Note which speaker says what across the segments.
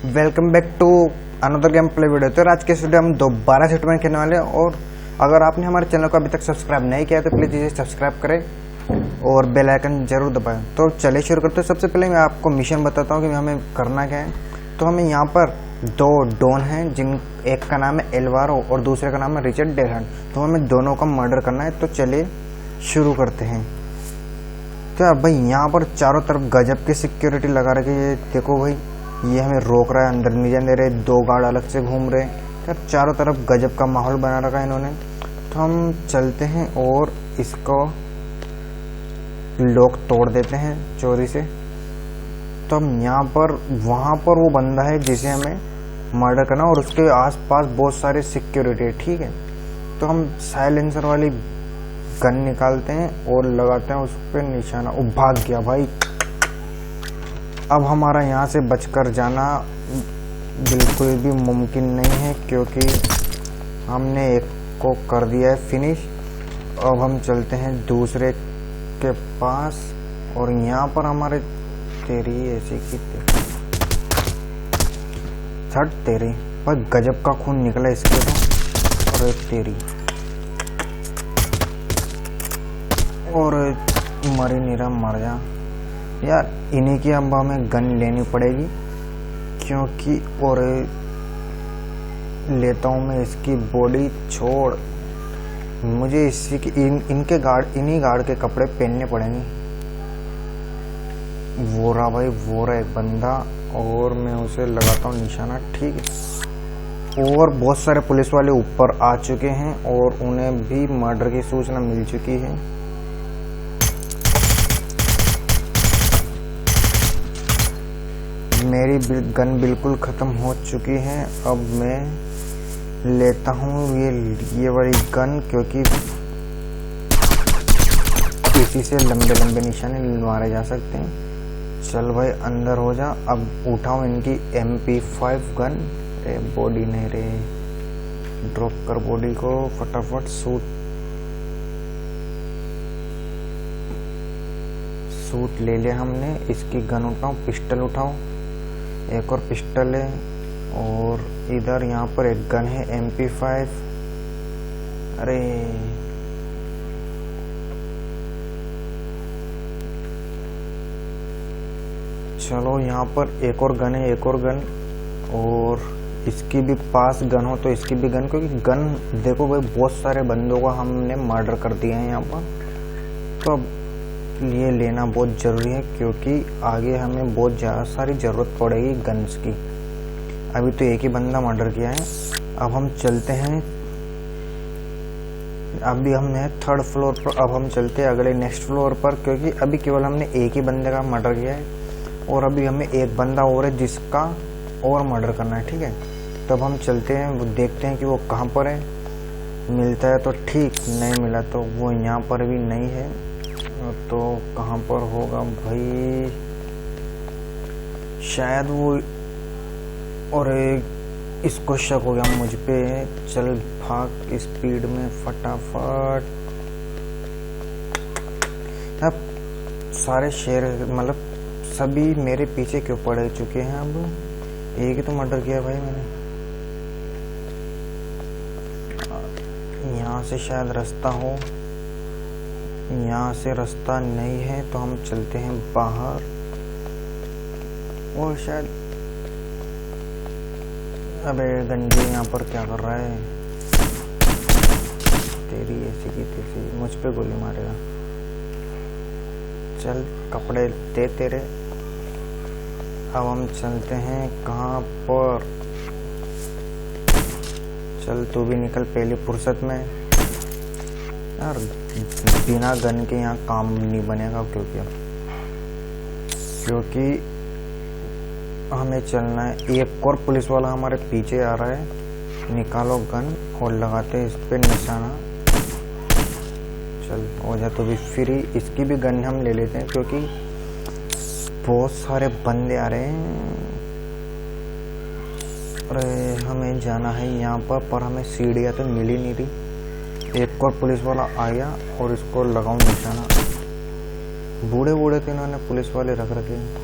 Speaker 1: Welcome back to another game play video. तो आज के वीडियो हम दोबारा सेटलमेंट खेलने वाले हैं। और अगर आपने हमारे चैनल को अभी तक सब्सक्राइब नहीं किया तो प्लीज़ इसे सब्सक्राइब करें और बेल आइकन जरूर दबाएं। तो चलिए शुरू करते हैं। सबसे पहले मैं आपको मिशन बताता हूँ कि हमें करना क्या है। तो हमें यहाँ पर दो डॉन हैं, जिन एक का नाम है एल्वारो और दूसरे का नाम है रिचर्ड डेरहन। तो हमें दोनों का मर्डर करना है। तो चलिए शुरू करते हैं। क्या भाई, यहाँ पर चारों तरफ गजब की सिक्योरिटी लगा रखी है। देखो भाई, ये हमें रोक रहा है, अंदर नहीं जाने दे रहे। दो गार्ड अलग से घूम रहे हैं। यार चारों तरफ गजब का माहौल बना रखा है इन्होंने। तो हम चलते हैं और इसको लॉक तोड़ देते हैं चोरी से। तो हम यहाँ पर वहाँ पर वो बंदा है जिसे हमें मर्डर करना, और उसके आसपास बहुत सारे सिक्योरिटी है। ठीक है, तो हम साइलेंसर वाली गन निकालते हैं और लगाते हैं उस पर निशाना। वो भाग गया भाई। अब हमारा यहाँ से बचकर जाना बिल्कुल भी मुमकिन नहीं है, क्योंकि हमने एक को कर दिया है फिनिश। अब हम चलते हैं दूसरे के पास, और यहाँ पर हमारे तेरी ऐसी की छट तेरी भाई, गजब का खून निकला इसके तो। और तेरी और मरी नीरा मर जा यार। इन्हीं की अब हमें गन लेनी पड़ेगी, क्योंकि और लेता हूँ मैं इसकी बॉडी छोड़। मुझे इसी की इन्हीं गार्ड के कपड़े पहनने पड़ेंगे। वो रहा भाई, वो रहा एक बंदा, और मैं उसे लगाता हूँ निशाना। ठीक है, और बहुत सारे पुलिस वाले ऊपर आ चुके हैं और उन्हें भी मर्डर की सूचना मिल चुकी है। मेरी गन बिल्कुल ख़त्म हो चुकी है। अब मैं लेता हूँ ये वाली गन, क्योंकि इसी से लंबे लंबे निशाने मारे जा सकते हैं। चल भाई अंदर हो जा। अब उठाओ इनकी MP5 गन। रे बॉडी नहीं रे, ड्रॉप कर बॉडी को फटाफट। सूट ले लिया हमने। इसकी गन उठाओ, पिस्टल उठाओ। एक और पिस्टल है, और इधर यहाँ पर एक गन है MP5। अरे चलो, यहाँ पर एक और गन है, एक और गन। और इसकी भी पास गन हो तो इसकी भी गन, क्योंकि गन देखो भाई, बहुत सारे बंदों का हमने मर्डर कर दिया है यहाँ पर। तो अब ये लेना बहुत ज़रूरी है, क्योंकि आगे हमें बहुत ज़्यादा सारी ज़रूरत पड़ेगी गन्स की। अभी तो एक ही बंदा मर्डर किया है। अब हम चलते हैं, अभी हमने 3rd फ्लोर पर। अब हम चलते हैं अगले नेक्स्ट फ्लोर पर, क्योंकि अभी केवल हमने एक ही बंदे का मर्डर किया है, और अभी हमें एक बंदा और है जिसका और मर्डर करना है। ठीक है, तब हम चलते हैं, वो देखते हैं कि वो कहाँ पर है। मिलता है तो ठीक, नहीं मिला तो वो यहाँ पर भी नहीं है। तो कहाँ पर होगा भाई, शायद वो। और इसको शक हो गया मुझ पे। चल भाग स्पीड में फटाफट। अब सारे शेर मतलब सभी मेरे पीछे क्यों पड़ चुके हैं। अब एक ही तो मर्डर किया भाई मैंने। यहाँ से शायद रास्ता हो, यहाँ से रास्ता नहीं है, तो हम चलते हैं बाहर। और शायद, अबे गंजे यहाँ पर क्या कर रहा है। तेरी ऐसी की तैसी, मुझ पे गोली मारेगा। चल कपड़े दे तेरे। अब हम चलते हैं कहाँ पर। चल तू भी निकल पहली फुर्सत में। यार बिना गन के यहाँ काम नहीं बनेगा, क्योंकि हमें चलना है। एक और पुलिस वाला हमारे पीछे आ रहा है। निकालो गन और लगाते हैं इस पे निशाना। चल हो जा तो भी फ्री। इसकी भी गन हम ले लेते हैं, क्योंकि बहुत सारे बंदे आ रहे हैं। अरे हमें जाना है यहाँ पर हमें सीढ़ियाँ तो मिल ही नहीं रही। एक और पुलिस वाला आया और इसको लगाऊं निशाना। बूढ़े बूढ़े तो इन्होंने पुलिस वाले रख रखे हैं।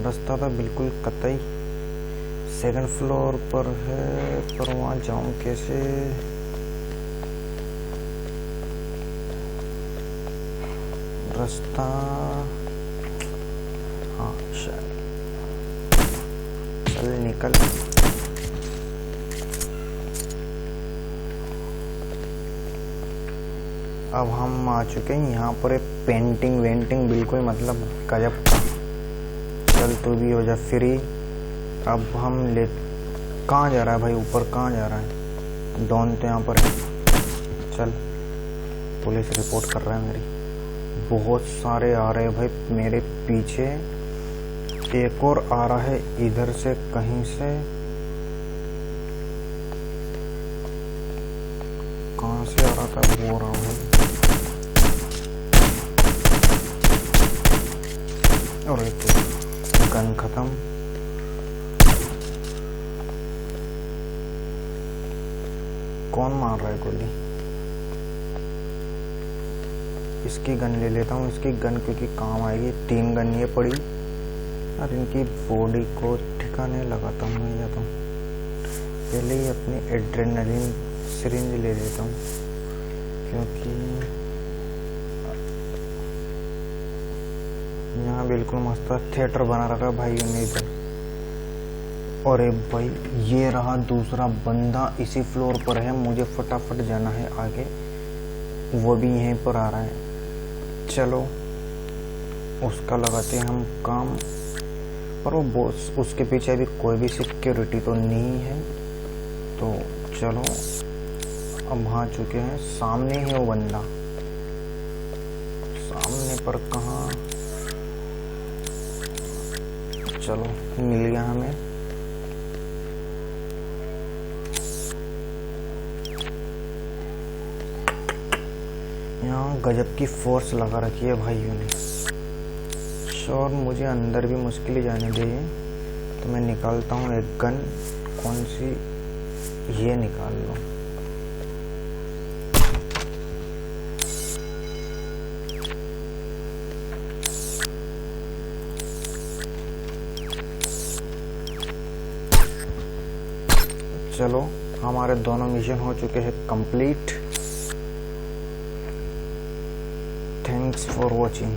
Speaker 1: रास्ता तो बिल्कुल कतई सेकंड फ्लोर पर है, पर वहाँ जाऊँ कैसे? रास्ता, हाँ शायद, चल निकल। अब हम आ चुके हैं यहाँ पर। एक पेंटिंग वेंटिंग बिल्कुल मतलब गजब का। चल तू भी हो जा फ्री। अब हम ले, कहाँ जा रहा है भाई? ऊपर कहाँ जा रहा है? डॉन तो यहाँ पर है। चल, पुलिस रिपोर्ट कर रहा है मेरी। बहुत सारे आ रहे हैं भाई मेरे पीछे। एक और आ रहा है इधर से कहीं से। कहाँ से आ रहा था वो रहा है। और एक गन खत्म। कौन मार रहा है गोली? इसकी गन ले लेता हूँ। इसकी गन क्योंकि काम आएगी। 3 गन ये पड़ी और इनकी बॉडी को ठिकाने लगाता हूँ मैं। या तो पहले ही अपनी एड्रेनलिन सिरिंज ले लेता हूँ, क्योंकि यहाँ बिल्कुल मस्त थिएटर बना रखा है भाई ने इधर। और एक भाई ये रहा दूसरा बंदा, इसी फ्लोर पर है। मुझे फटाफट जाना है आगे। वो भी यहीं पर आ रहा है। चलो उसका लगाते हैं हम काम। पर वो बॉस, उसके पीछे अभी कोई भी सिक्योरिटी तो नहीं है। तो चलो अब आ चुके हैं। सामने है वो बंदा। सामने पर कहाँ? चलो मिल गया हमें। यहाँ गजब की फोर्स लगा रखी है भाइयों ने। श्योर मुझे अंदर भी मुश्किल ही जाने चाहिए। तो मैं निकालता हूँ एक गन। कौन सी? ये निकाल लो। चलो हमारे दोनों मिशन हो चुके हैं कंप्लीट। Thanks for watching.